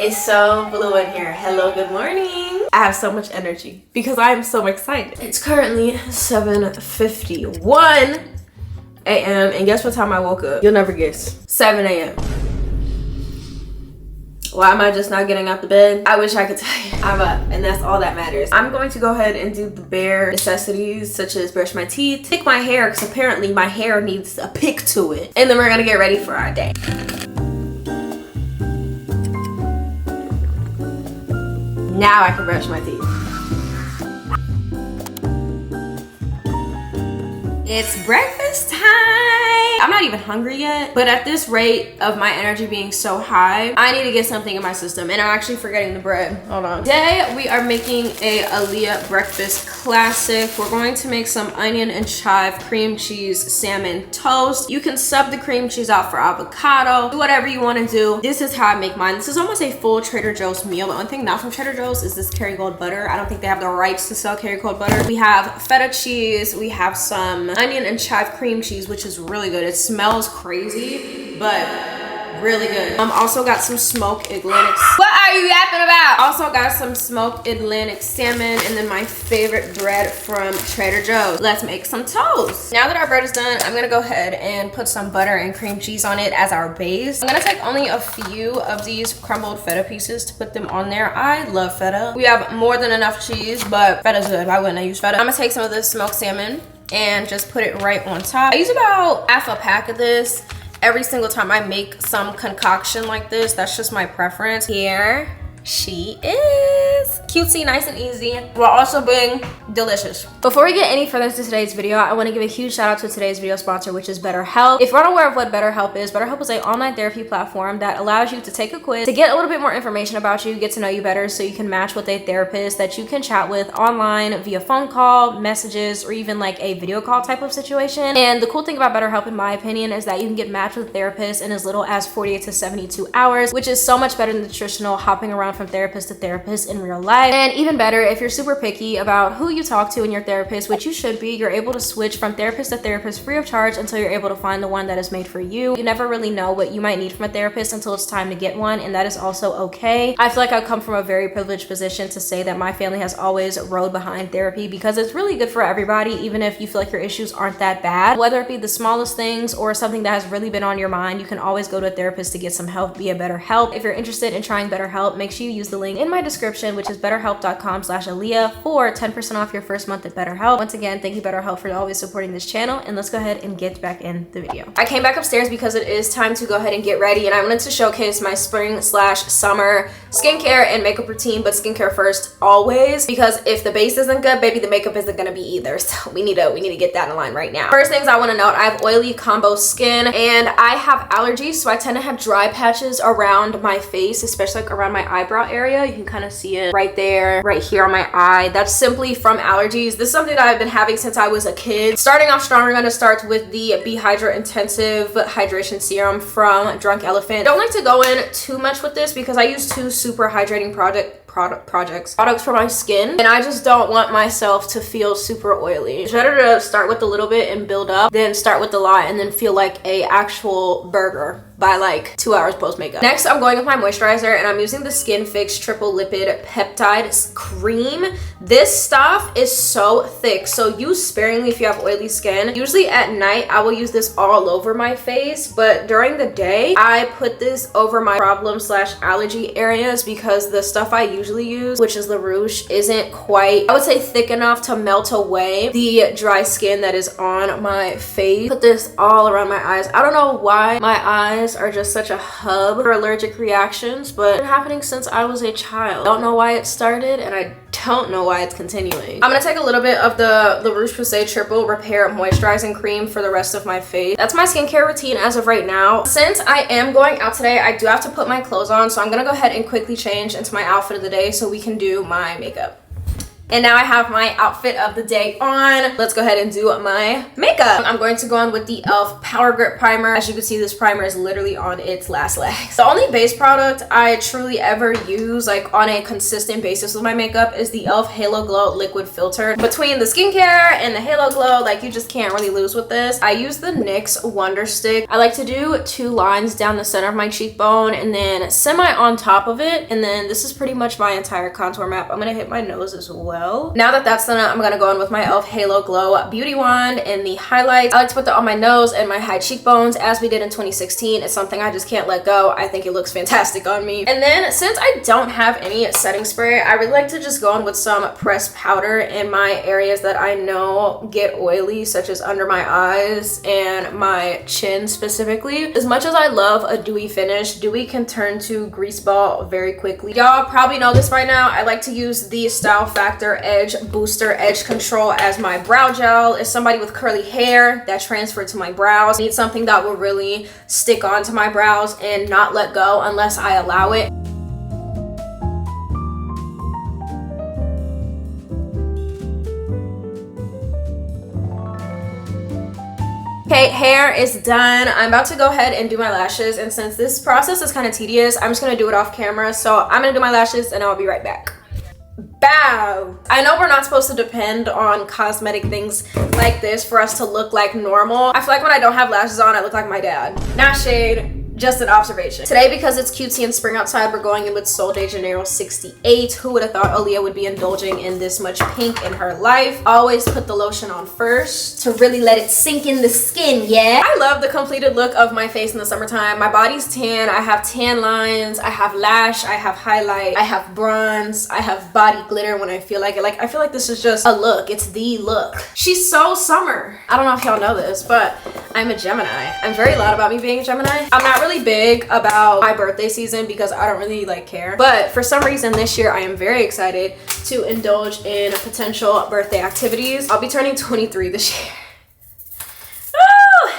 It's so blue in here. Hello, good morning. I have so much energy because I am so excited. It's currently 7:51 a.m. and guess what time I woke up? You'll never guess. 7 a.m. Why am I just not getting out the bed? I wish I could tell you. I'm up, and that's all that matters. I'm going to go ahead and do the bare necessities, such as brush my teeth, pick my hair, because apparently my hair needs a pick to it. And then we're gonna get ready for our day. Now I can brush my teeth. It's breakfast time. I'm not even hungry yet, but at this rate of my energy being so high, I need to get something in my system, and I'm actually forgetting the bread. Hold on. Today, we are making a aliyah breakfast classic. We're going to make some onion and chive cream cheese salmon toast. You can sub the cream cheese out for avocado. Do whatever you want to do. This is how I make mine. This is almost a full Trader Joe's meal. The only thing not from Trader Joe's is this Kerrygold butter. I don't think they have the rights to sell Kerrygold butter. We have feta cheese. We have some onion and chive cream cheese, which is really good. It smells crazy, but really good. Also got some smoked Atlantic. What are you yapping about? Also got some smoked Atlantic salmon, and then my favorite bread from Trader Joe's. Let's make some toast. Now that our bread is done, I'm gonna go ahead and put some butter and cream cheese on it as our base. I'm gonna take only a few of these crumbled feta pieces to put them on there. I love feta. We have more than enough cheese, but feta's good. Why wouldn't I use feta? I'm gonna take some of this smoked salmon and just put it right on top. I use about half a pack of this every single time I make some concoction like this. That's just my preference. Here she is. Cutesy, nice and easy, while also being delicious. Before we get any further into today's video, I want to give a huge shout out to today's video sponsor, which is BetterHelp. If you're unaware of what BetterHelp is an online therapy platform that allows you to take a quiz to get a little bit more information about you, get to know you better, so you can match with a therapist that you can chat with online via phone call, messages, or even like a video call type of situation. And the cool thing about BetterHelp, in my opinion, is that you can get matched with therapists in as little as 48 to 72 hours, which is so much better than the traditional hopping around from therapist to therapist in real life. And even better, if you're super picky about who you talk to in your therapist, which you should be, you're able to switch from therapist to therapist free of charge until you're able to find the one that is made for you. You never really know what you might need from a therapist until it's time to get one, and that is also okay. I feel like I come from a very privileged position to say that my family has always rode behind therapy because it's really good for everybody, even if you feel like your issues aren't that bad. Whether it be the smallest things or something that has really been on your mind, you can always go to a therapist to get some help via BetterHelp. If you're interested in trying BetterHelp, make sure you use the link in my description, which is betterhelp.com/aliyah for 10% off your first month at BetterHelp. Once again, thank you BetterHelp for always supporting this channel, and let's go ahead and get back in the video. I came back upstairs because it is time to go ahead and get ready, and I wanted to showcase my spring/summer skincare and makeup routine, but skincare first always, because if the base isn't good, baby, the makeup isn't gonna be either. So we need to get that in line right now. First things I want to note, I have oily combo skin and I have allergies, so I tend to have dry patches around my face, especially like around my eyebrow area. You can kind of see it right there, right here on my eye. That's simply from allergies. This is something that I've been having since I was a kid. Starting off strong, we're going to start with the Be Hydra Intensive Hydration Serum from Drunk Elephant. I don't like to go in too much with this because I use two super hydrating products for my skin, and I just don't want myself to feel super oily. It's better to start with a little bit and build up than start with a lot and then feel like a actual burger by like 2 hours post makeup. Next, I'm going with my moisturizer, and I'm using the Skin Fix Triple Lipid Peptide Cream. This stuff is so thick, so use sparingly if you have oily skin. Usually at night, I will use this all over my face, but during the day, I put this over my problem/allergy areas because the stuff I usually use, which is La Rouge, isn't quite, I would say, thick enough to melt away the dry skin that is on my face. Put this all around my eyes. I don't know why my eyes are just such a hub for allergic reactions, but it's been happening since I was a child. I don't know why it started, and I don't know why it's continuing. I'm gonna take a little bit of the La Roche-Posay Triple Repair Moisturizing Cream for the rest of my face. That's my skincare routine as of right now. Since I am going out today, I do have to put my clothes on, so I'm gonna go ahead and quickly change into my outfit of the day so we can do my makeup. And now I have my outfit of the day on. Let's go ahead and do my makeup. I'm going to go on with the e.l.f. Power Grip Primer. As you can see, this primer is literally on its last legs. The only base product I truly ever use like on a consistent basis with my makeup is the e.l.f. Halo Glow Liquid Filter. Between the skincare and the Halo Glow, like you just can't really lose with this. I use the NYX Wonder Stick. I like to do 2 lines down the center of my cheekbone and then semi on top of it. And then this is pretty much my entire contour map. I'm gonna hit my nose as well. Now that that's done, I'm gonna go in with my e.l.f. Halo Glow Beauty Wand and the highlights. I like to put that on my nose and my high cheekbones as we did in 2016. It's something I just can't let go. I think it looks fantastic on me. And then since I don't have any setting spray, I really like to just go in with some pressed powder in my areas that I know get oily, such as under my eyes and my chin specifically. As much as I love a dewy finish, dewy can turn to grease ball very quickly. Y'all probably know this by now. I like to use the Style Factor Edge Booster Edge Control as my brow gel. As somebody with curly hair that transferred to my brows, I need something that will really stick onto my brows and not let go unless I allow it. Okay, hair is done. I'm about to go ahead and do my lashes, and since this process is kind of tedious, I'm just gonna do it off camera. So I'm gonna do my lashes and I'll be right back. Bow. I know we're not supposed to depend on cosmetic things like this for us to look like normal. I feel like when I don't have lashes on, I look like my dad. Not shade. Just an observation. Today, because it's cutesy and spring outside, we're going in with Sol de Janeiro 68. Who would have thought Aliyah would be indulging in this much pink in her life? Always put the lotion on first to really let it sink in the skin, yeah? I love the completed look of my face in the summertime. My body's tan. I have tan lines. I have lash. I have highlight. I have bronze. I have body glitter when I feel like it. Like, I feel like this is just a look. It's the look. She's so summer. I don't know if y'all know this, but I'm a Gemini. I'm very loud about me being a Gemini. I'm not really big about my birthday season because I don't really like care, but for some reason this year I am very excited to indulge in potential birthday activities. I'll be turning 23 this year.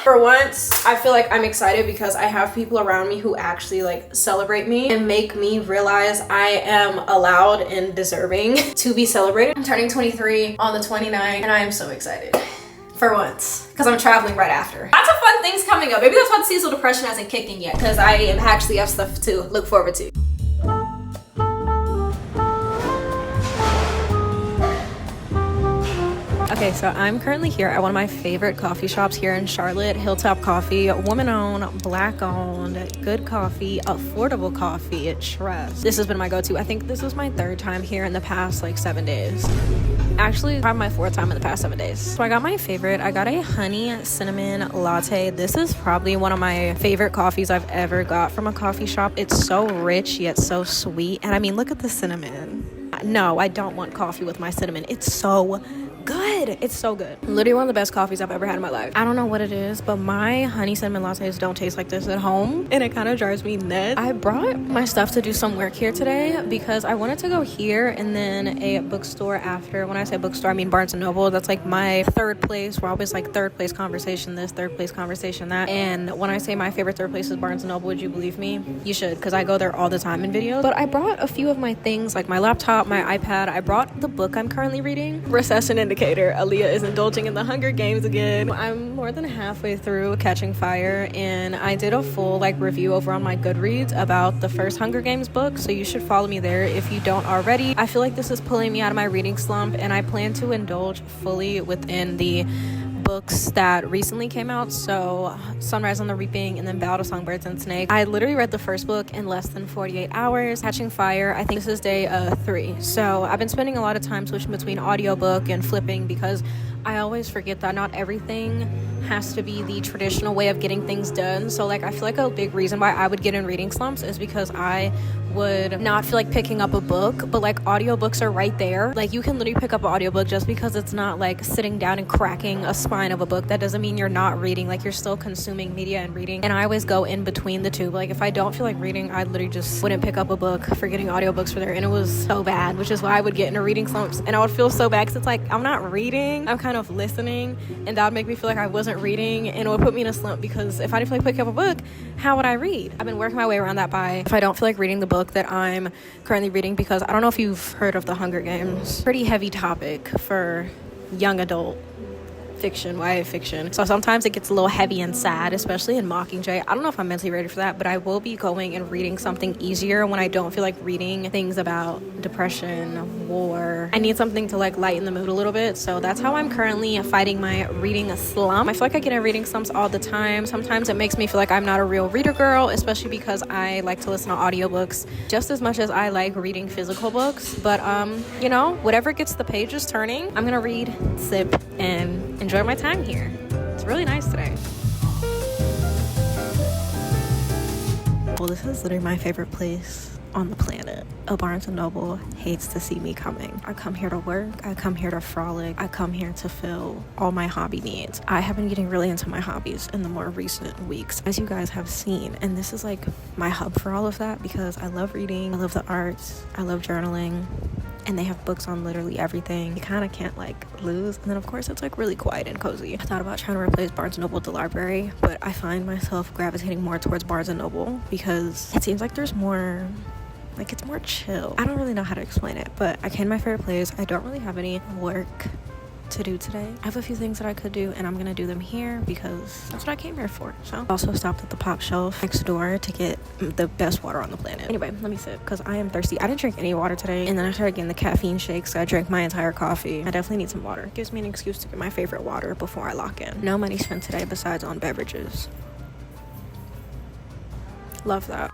For once, I feel like I'm excited because I have people around me who actually like celebrate me and make me realize I am allowed and deserving to be celebrated. I'm turning 23 on the 29th and I am so excited. For once, because I'm traveling right after. Lots of fun things coming up. Maybe that's why the seasonal depression hasn't kicked in yet, because I actually have stuff to look forward to. Okay, so I'm currently here at one of my favorite coffee shops here in Charlotte, Hilltop Coffee. Woman-owned, black-owned, good coffee, affordable coffee at Trust. This has been my go-to. I think this was my 3rd time here in the past like 7 days. Actually, probably my 4th time in the past 7 days. So I got my favorite. I got a honey cinnamon latte. This is probably one of my favorite coffees I've ever got from a coffee shop. It's so rich yet so sweet. And I mean, look at the cinnamon. No, I don't want coffee with my cinnamon. It's so good. It's so good. Literally one of the best coffees I've ever had in my life. I don't know what it is, but my honey cinnamon lattes don't taste like this at home, and it kind of drives me nuts. I brought my stuff to do some work here today because I wanted to go here and then a bookstore after. When I say bookstore, I mean Barnes & Noble. That's like my 3rd place. We're always like 3rd place conversation this, 3rd place conversation that. And when I say my favorite 3rd place is Barnes & Noble, would you believe me? You should, because I go there all the time in videos. But I brought a few of my things, like my laptop, my iPad. I brought the book I'm currently reading, Recession Indicator. Aliyah is indulging in the Hunger Games again. I'm more than halfway through Catching Fire, and I did a full like review over on my Goodreads about the first Hunger Games book, so you should follow me there if you don't already. I feel like this is pulling me out of my reading slump, and I plan to indulge fully within the books that recently came out, so Sunrise on the Reaping and then Battle of Songbirds and Snakes. I literally read the first book in less than 48 hours. Catching Fire, I think this is day 3. So I've been spending a lot of time switching between audiobook and flipping because I always forget that not everything has to be the traditional way of getting things done. So like I feel like a big reason why I would get in reading slumps is because I would not feel like picking up a book, but like audiobooks are right there. Like you can literally pick up an audiobook. Just because it's not like sitting down and cracking a spine of a book, that doesn't mean you're not reading. Like you're still consuming media and reading. And I always go in between the two. Like if I don't feel like reading, I literally just wouldn't pick up a book. Forgetting audiobooks for there, and it was so bad, which is why I would get into reading slumps. And I would feel so bad because it's like I'm not reading, I'm kind of listening, and that would make me feel like I wasn't wasn't reading, and it would put me in a slump because if I didn't feel like picking up a book, how would I read? I've been working my way around that by if I don't feel like reading the book that I'm currently reading, because I don't know if you've heard of the Hunger Games. Pretty heavy topic for young adult fiction, YA fiction. So sometimes it gets a little heavy and sad, especially in Mockingjay. I don't know if I'm mentally ready for that, but I will be going and reading something easier when I don't feel like reading things about depression, war. I need something to like lighten the mood a little bit. So that's how I'm currently fighting my reading slump. I feel like I get in reading slumps all the time. Sometimes it makes me feel like I'm not a real reader girl, especially because I like to listen to audiobooks just as much as I like reading physical books. But you know, whatever gets the pages turning, I'm gonna read, sip, and enjoy my time here. It's really nice today. Well, this is literally my favorite place on the planet. A Barnes & Noble hates to see me coming. I come here to work, I come here to frolic, I come here to fill all my hobby needs. I have been getting really into my hobbies in the more recent weeks, as you guys have seen, and this is like my hub for all of that because I love reading, I love the arts, I love journaling, and they have books on literally everything. You kind of can't like lose. And then of course it's like really quiet and cozy. I thought about trying to replace Barnes & Noble with the library, but I find myself gravitating more towards Barnes & Noble because it seems like there's more, like it's more chill. I don't really know how to explain it, but I came to my favorite place. I don't really have any work to do today. I have a few things that I could do and I'm gonna do them here because that's what I came here for. So I also stopped at the pop shelf next door to get the best water on the planet. Anyway, let me sip because I am thirsty. I didn't drink any water today, and then I started getting the caffeine shakes, so I drank my entire coffee. I definitely need some water. Gives me an excuse to get my favorite water before I lock in. No money spent today besides on beverages. Love that.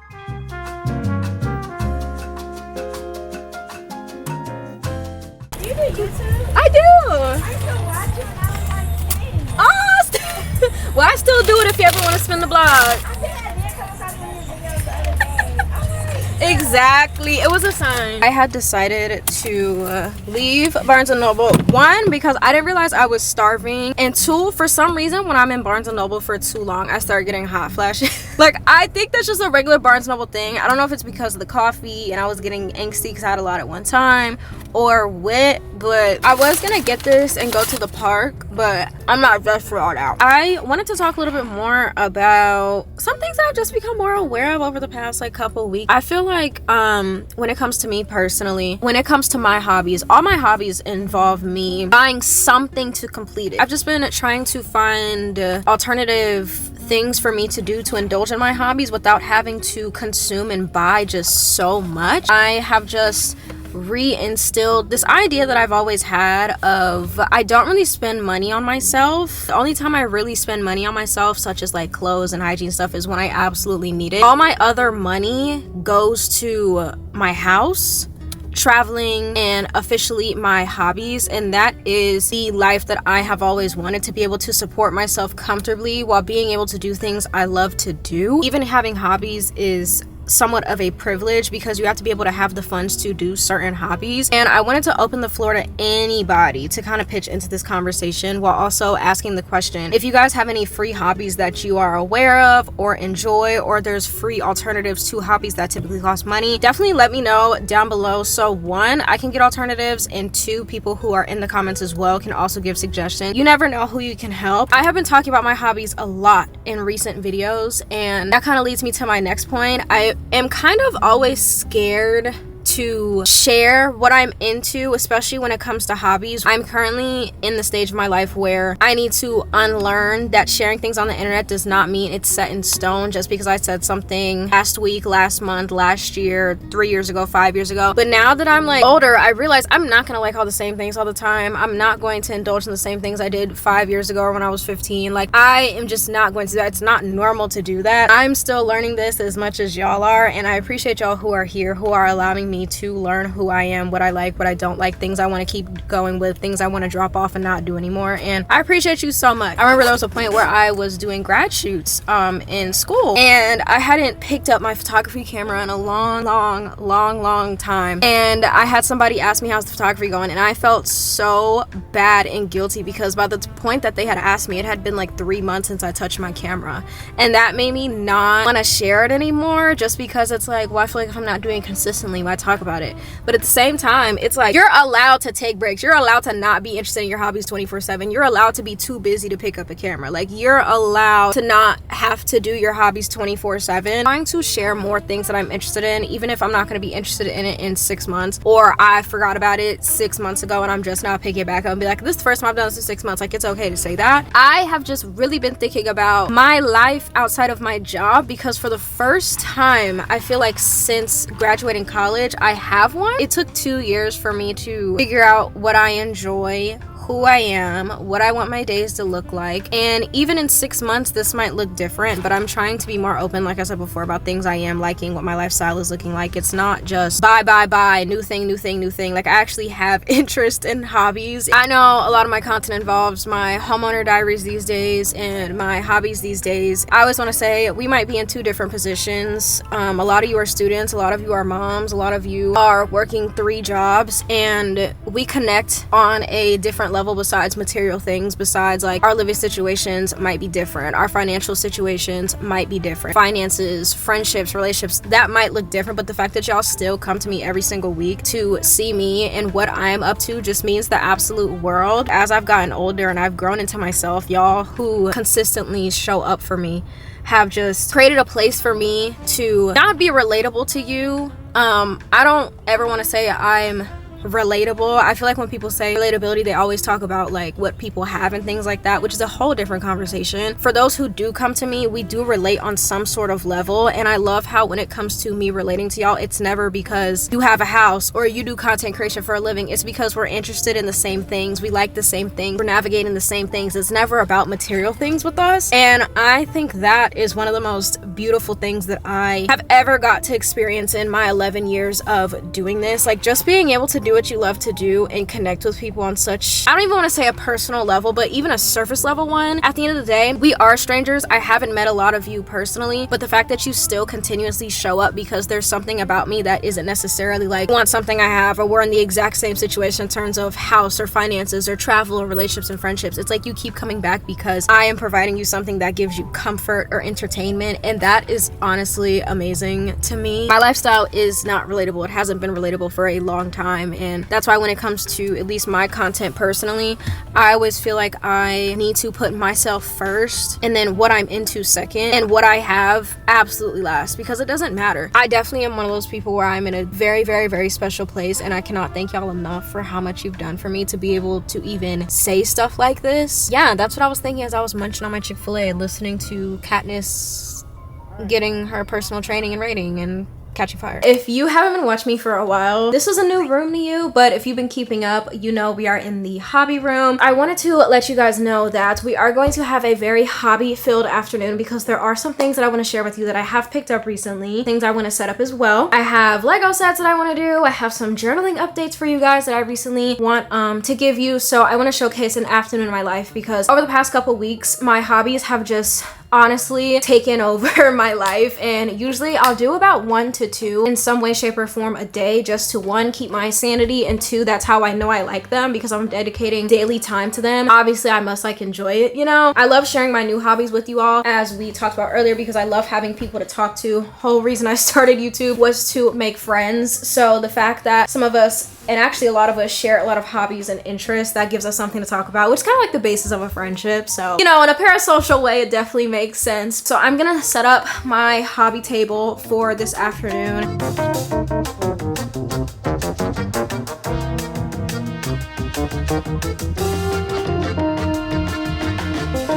You do YouTube? I do. I still watch it and I was like, dang. Oh, well, I still do it if you ever want to spin the blog. I think I did come across one of your videos the other day. I'm like, Exactly. It was a sign. I had decided to leave Barnes & Noble. One, because I didn't realize I was starving. And two, for some reason, when I'm in Barnes & Noble for too long, I start getting hot flashes. Like, I think that's just a regular Barnes & Noble thing. I don't know if it's because of the coffee and I was getting angsty because I had a lot at one time or what, but I was gonna get this and go to the park, but I'm not just for all that. I wanted to talk a little bit more about some things that I've just become more aware of over the past like couple weeks. I feel like when it comes to me personally, when it comes to my hobbies, all my hobbies involve me buying something to complete it. I've just been trying to find alternative things for me to do to indulge in my hobbies without having to consume and buy just so much. I have just reinstilled this idea that I've always had of I don't really spend money on myself. The only time I really spend money on myself, such as like clothes and hygiene stuff, is when I absolutely need it. All my other money goes to my house, traveling, and officially my hobbies, and that is the life that I have always wanted, to be able to support myself comfortably while being able to do things I love to do. Even having hobbies is somewhat of a privilege because you have to be able to have the funds to do certain hobbies. And I wanted to open the floor to anybody to kind of pitch into this conversation while also asking the question, if you guys have any free hobbies that you are aware of or enjoy, or there's free alternatives to hobbies that typically cost money, definitely let me know down below. So one, I can get alternatives, and two, people who are in the comments as well can also give suggestions. You never know who you can help. I have been talking about my hobbies a lot in recent videos, and that kind of leads me to my next point. I am kind of always scared to share what I'm into, especially when it comes to hobbies. I'm currently in the stage of my life where I need to unlearn that sharing things on the internet does not mean it's set in stone just because I said something last week, last month, last year, 3 years ago, 5 years ago. But now that I'm like older, I realize I'm not gonna like all the same things all the time. I'm not going to indulge in the same things I did 5 years ago or when I was 15. Like, I am just not going to do that. It's not normal to do that. I'm still learning this as much as y'all are, and I appreciate y'all who are here, who are allowing me to learn who I am, what I like, what I don't like, things I want to keep going with, things I want to drop off and not do anymore. And I appreciate you so much. I remember there was a point where I was doing grad shoots in school, and I hadn't picked up my photography camera in a long time, and I had somebody ask me how's the photography going, and I felt so bad and guilty because by the point that they had asked me, it had been like 3 months since I touched my camera, and that made me not want to share it anymore, just because it's like, well, I feel like if I'm not doing it consistently, by the talk about it. But at the same time, it's like, you're allowed to take breaks. You're allowed to not be interested in your hobbies 24/7. You're allowed to be too busy to pick up a camera. Like, you're allowed to not have to do your hobbies 24/7. Trying to share more things that I'm interested in, even if I'm not going to be interested in it in 6 months, or I forgot about it 6 months ago and I'm just now picking it back up and be like, this is the first time I've done this in 6 months. Like, it's okay to say that. I have just really been thinking about my life outside of my job, because for the first time, I feel like since graduating college, I have one. It took 2 years for me to figure out what I enjoy, who I am, what I want my days to look like. And even in 6 months, this might look different, but I'm trying to be more open, like I said before, about things I am liking, what my lifestyle is looking like. It's not just buy, new thing. Like, I actually have interest in hobbies. I know a lot of my content involves my homeowner diaries these days and my hobbies these days. I always want to say we might be in 2 different positions. A lot of you are students, a lot of you are moms, a lot of you are working 3 jobs, and we connect on a different level besides material things. Besides, like, our living situations might be different, our financial situations might be different, finances, friendships, relationships, that might look different. But the fact that y'all still come to me every single week to see me and what I am up to just means the absolute world. As I've gotten older and I've grown into myself, y'all who consistently show up for me have just created a place for me to not be relatable to you. I don't ever want to say I'm relatable. I feel like when people say relatability, they always talk about like what people have and things like that, which is a whole different conversation. For those who do come to me, we do relate on some sort of level, and I love how when it comes to me relating to y'all, it's never because you have a house or you do content creation for a living. It's because we're interested in the same things, we like the same things, we're navigating the same things. It's never about material things with us, and I think that is one of the most beautiful things that I have ever got to experience in my 11 years of doing this. Like, just being able to do what you love to do and connect with people on such, I don't even want to say a personal level, but even a surface level one. At the end of the day, we are strangers. I haven't met a lot of you personally, but the fact that you still continuously show up because there's something about me that isn't necessarily like, want something I have, or we're in the exact same situation in terms of house or finances or travel or relationships and friendships. It's like you keep coming back because I am providing you something that gives you comfort or entertainment, and that is honestly amazing to me. My lifestyle is not relatable. It hasn't been relatable for a long time, and that's why when it comes to at least my content personally, I always feel like I need to put myself first and then what I'm into second, and what I have absolutely last, because it doesn't matter. I definitely am one of those people where I'm in a very, very, very special place, and I cannot thank y'all enough for how much you've done for me to be able to even say stuff like this. Yeah, that's what I was thinking as I was munching on my Chick-fil-A and listening to Katniss getting her personal training and rating and catching fire. If you haven't been watching me for a while, this is a new room to you, but if you've been keeping up, you know we are in the hobby room. I wanted to let you guys know that we are going to have a very hobby filled afternoon, because there are some things that I want to share with you that I have picked up recently, things I want to set up as well. I have Lego sets that I want to do. I have some journaling updates for you guys that I recently want to give you. So I want to showcase an afternoon in my life, because over the past couple weeks, my hobbies have just honestly taken over my life, and usually I'll do about 1 to 2 in some way, shape, or form a day, just to 1, keep my sanity, and 2, that's how I know I like them, because I'm dedicating daily time to them. Obviously I must like enjoy it, you know. I love sharing my new hobbies with you all, as we talked about earlier, because I love having people to talk to. Whole reason I started YouTube was to make friends. So the fact that some of us, and actually a lot of us, share a lot of hobbies and interests, that gives us something to talk about, which is kind of like the basis of a friendship. So, you know, in a parasocial way, it definitely makes sense. So I'm gonna set up my hobby table for this afternoon.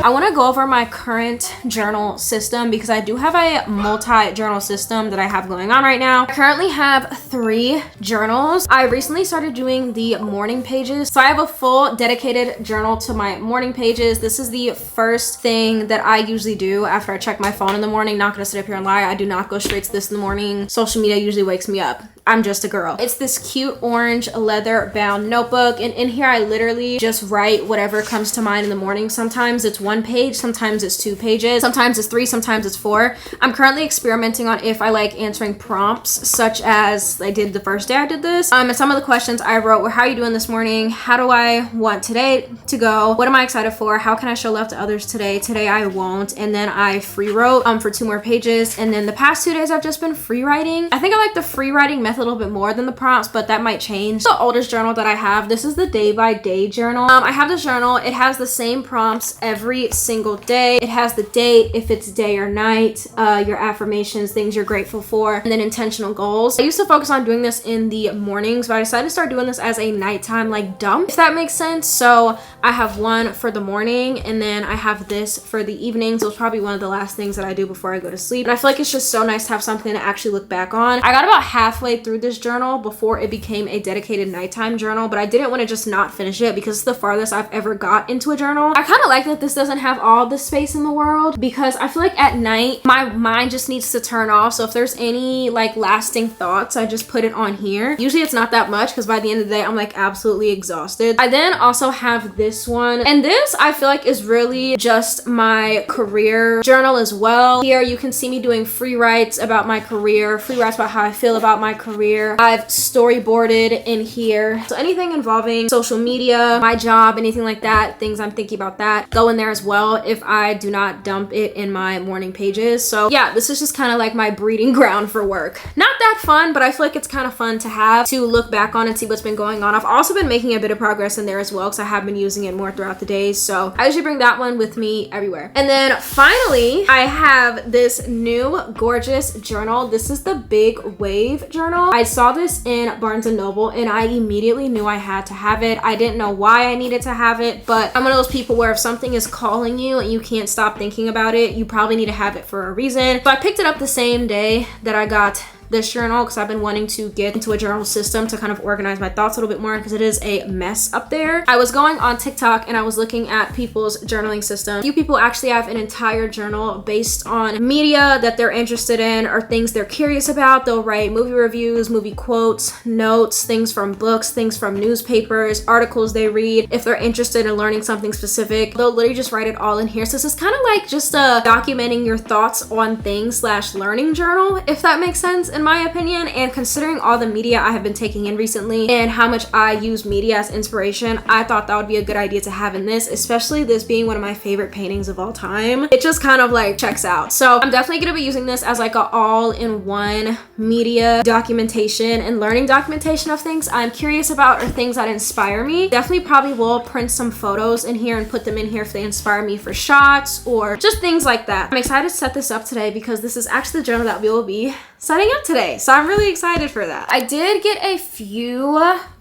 I want to go over my current journal system, because I do have a multi-journal system that I have going on right now. I currently have 3 journals. I recently started doing the morning pages. So I have a full dedicated journal to my morning pages. This is the first thing that I usually do after I check my phone in the morning. Not gonna sit up here and lie. I do not go straight to this in the morning. Social media usually wakes me up. I'm just a girl. It's this cute orange leather bound notebook, and in here I literally just write whatever comes to mind in the morning. Sometimes it's 1 page, sometimes it's 2 pages, sometimes it's 3, sometimes it's 4. I'm currently experimenting on if I like answering prompts, such as I did the first day I did this. And some of the questions I wrote were, how are you doing this morning? How do I want today to go? What am I excited for? How can I show love to others today? Today I won't. And then I free wrote for 2 more pages. And then the past 2 days I've just been free writing. I think I like the free writing method a little bit more than the prompts, but that might change. The oldest journal that I have, this is the day by day journal. I have this journal. It has the same prompts every single day. It has the date, if it's day or night, your affirmations, things you're grateful for, and then intentional goals. I used to focus on doing this in the mornings, but I decided to start doing this as a nighttime like dump, if that makes sense. So I have one for the morning, and then I have this for the evenings. So it's probably one of the last things that I do before I go to sleep. And I feel like it's just so nice to have something to actually look back on. I got about halfway through this journal before it became a dedicated nighttime journal, but I didn't want to just not finish it because it's the farthest I've ever got into a journal. I kind of like that this doesn't have all the space in the world, because I feel like at night my mind just needs to turn off. So if there's any like lasting thoughts, I just put it on here. Usually it's not that much, because by the end of the day I'm like absolutely exhausted. I then also have this one, and this I feel like is really just my career journal as well. Here you can see me doing free writes about my career, free writes about how I feel about my career. I've storyboarded in here, so anything involving social media, my job, anything like that, things I'm thinking about, that go in there as well if I do not dump it in my morning pages. So yeah, this is just kind of like my breeding ground for work. Not that fun, but I feel like it's kind of fun to have to look back on and see what's been going on. I've also been making a bit of progress in there as well, because I have been using it more throughout the days. So I usually bring that one with me everywhere. And then finally, I have this new gorgeous journal. This is the Big Wave journal. I saw this in Barnes & Noble and I immediately knew I had to have it. I didn't know why I needed to have it, but I'm one of those people where if something is calling you and you can't stop thinking about it, you probably need to have it for a reason. So I picked it up the same day that I got this journal, because I've been wanting to get into a journal system to kind of organize my thoughts a little bit more, because it is a mess up there. I was going on TikTok and I was looking at people's journaling system. A few people actually have an entire journal based on media that they're interested in or things they're curious about. They'll write movie reviews, movie quotes, notes, things from books, things from newspapers, articles they read. If they're interested in learning something specific, they'll literally just write it all in here. So this is kind of like just documenting your thoughts on things / learning journal, if that makes sense in my opinion. And considering all the media I have been taking in recently and how much I use media as inspiration, I thought that would be a good idea to have in this, especially this being one of my favorite paintings of all time. It just kind of like checks out. So I'm definitely going to be using this as like a all-in-one media documentation and learning documentation of things I'm curious about or things that inspire me. Definitely probably will print some photos in here and put them in here if they inspire me for shots or just things like that. I'm excited to set this up today because this is actually the journal that we will be setting up today. So I'm really excited for that. I did get a few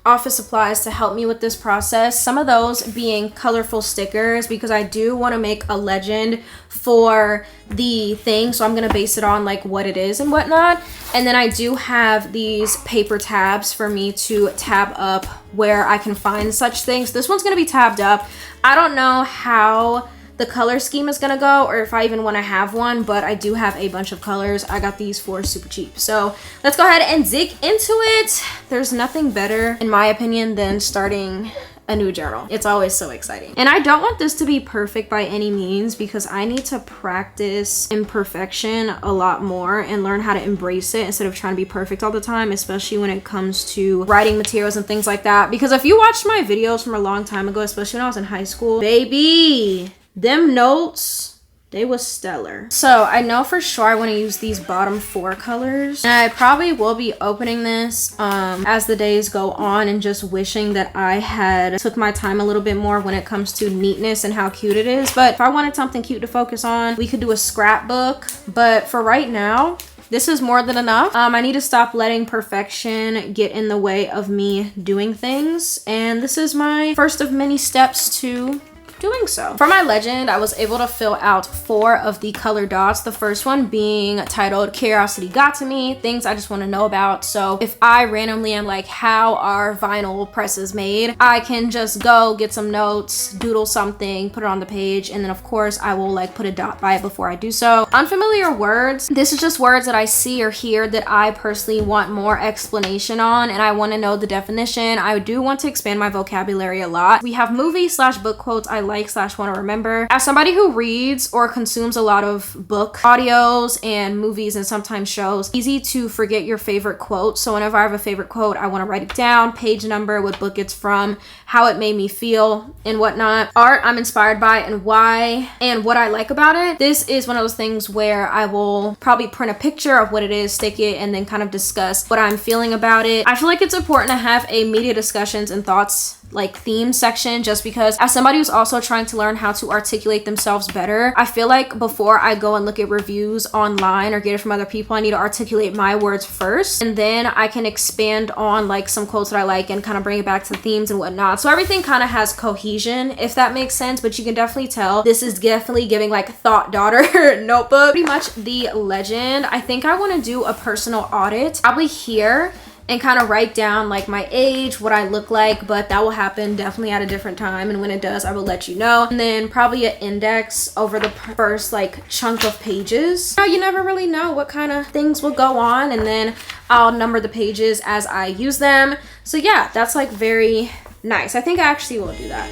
office supplies to help me with this process. Some of those being colorful stickers, because I do want to make a legend for the thing. So I'm going to base it on like what it is and whatnot. And then I do have these paper tabs for me to tab up where I can find such things. This one's going to be tabbed up. I don't know how the color scheme is gonna go or if I even want to have one, but I do have a bunch of colors. I got these for super cheap. So let's go ahead and dig into it. There's nothing better in my opinion than starting a new journal. It's always so exciting. And I don't want this to be perfect by any means, because I need to practice imperfection a lot more and learn how to embrace it instead of trying to be perfect all the time, especially when it comes to writing materials and things like that. Because if you watched my videos from a long time ago, especially when I was in high school, baby, them notes, they was stellar. So I know for sure I want to use these bottom 4 colors, and I probably will be opening this as the days go on and just wishing that I had took my time a little bit more when it comes to neatness and how cute it is. But if I wanted something cute to focus on, we could do a scrapbook. But for right now, this is more than enough. I need to stop letting perfection get in the way of me doing things, and this is my first of many steps to doing so. For my legend, I was able to fill out 4 of the color dots. The first one being titled Curiosity Got to Me, things I just want to know about. So if I randomly am like, how are vinyl presses made, I can just go get some notes, doodle something, put it on the page, and then of course I will like put a dot by it before I do so. Unfamiliar words, this is just words that I see or hear that I personally want more explanation on, and I want to know the definition. I do want to expand my vocabulary a lot. We have movie / book quotes I like / want to remember. As somebody who reads or consumes a lot of book audios and movies and sometimes shows, easy to forget your favorite quote. So whenever I have a favorite quote, I want to write it down, page number, what book it's from, how it made me feel, and whatnot. Art I'm inspired by and why, and what I like about it. This is one of those things where I will probably print a picture of what it is, stick it, and then kind of discuss what I'm feeling about it. I feel like it's important to have a media discussions and thoughts like theme section, just because as somebody who's also trying to learn how to articulate themselves better, I feel like before I go and look at reviews online or get it from other people, I need to articulate my words first, and then I can expand on like some quotes that I like and kind of bring it back to the themes and whatnot. So everything kind of has cohesion, if that makes sense, but you can definitely tell this is definitely giving like thought daughter notebook. Pretty much the legend. I think I want to do a personal audit probably here and kind of write down like my age, what I look like, but that will happen definitely at a different time, and when it does I will let you know. And then probably an index over the first like chunk of pages. You never really know what kind of things will go on, and then I'll number the pages as I use them. So yeah, that's like very nice. I think I actually will do that.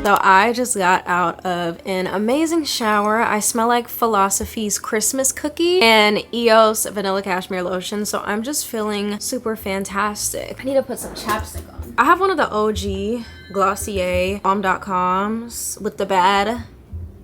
So I just got out of an amazing shower. I smell like Philosophy's Christmas cookie and EOS vanilla cashmere lotion. So I'm just feeling super fantastic. I need to put some chapstick on. I have one of the OG Glossier Balm.coms with the bad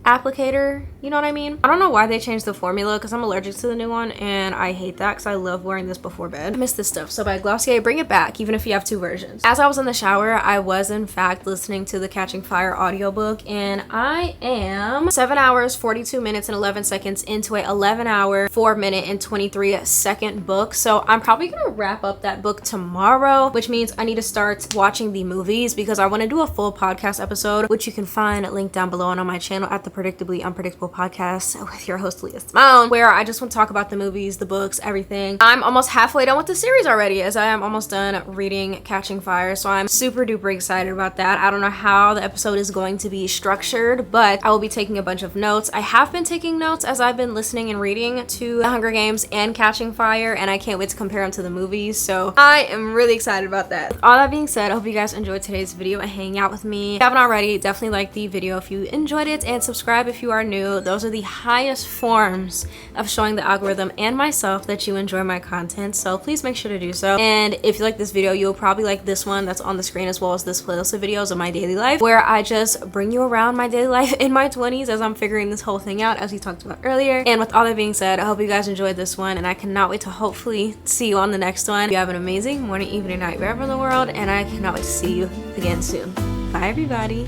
applicator, you know what I mean? I don't know why they changed the formula because I'm allergic to the new one, and I hate that because I love wearing this before bed. I miss this stuff. So by Glossier, bring it back even if you have 2 versions. As I was in the shower, I was in fact listening to the Catching Fire audiobook, and I am 7 hours 42 minutes and 11 seconds into a 11 hour 4 minute and 23 second book. So I'm probably gonna wrap up that book tomorrow, which means I need to start watching the movies because I want to do a full podcast episode, which you can find linked down below and on my channel at the Predictably Unpredictable podcast with your host Leah Simone, where I just want to talk about the movies, the books, everything. I'm almost halfway done with the series already, as I am almost done reading Catching Fire, so I'm super duper excited about that. I don't know how the episode is going to be structured, but I will be taking a bunch of notes. I have been taking notes as I've been listening and reading to The Hunger Games and Catching Fire, and I can't wait to compare them to the movies, so I am really excited about that. With all that being said, I hope you guys enjoyed today's video and hanging out with me. If you haven't already, definitely like the video if you enjoyed it, and subscribe if you are new. Those are the highest forms of showing the algorithm and myself that you enjoy my content, so please make sure to do so. And if you like this video, you'll probably like this one that's on the screen, as well as this playlist of videos of my daily life, where I just bring you around my daily life in my 20s as I'm figuring this whole thing out, as we talked about earlier. And with all that being said, I hope you guys enjoyed this one, and I cannot wait to hopefully see you on the next one. You have an amazing morning, evening, night, wherever in the world, and I cannot wait to see you again soon. Bye everybody.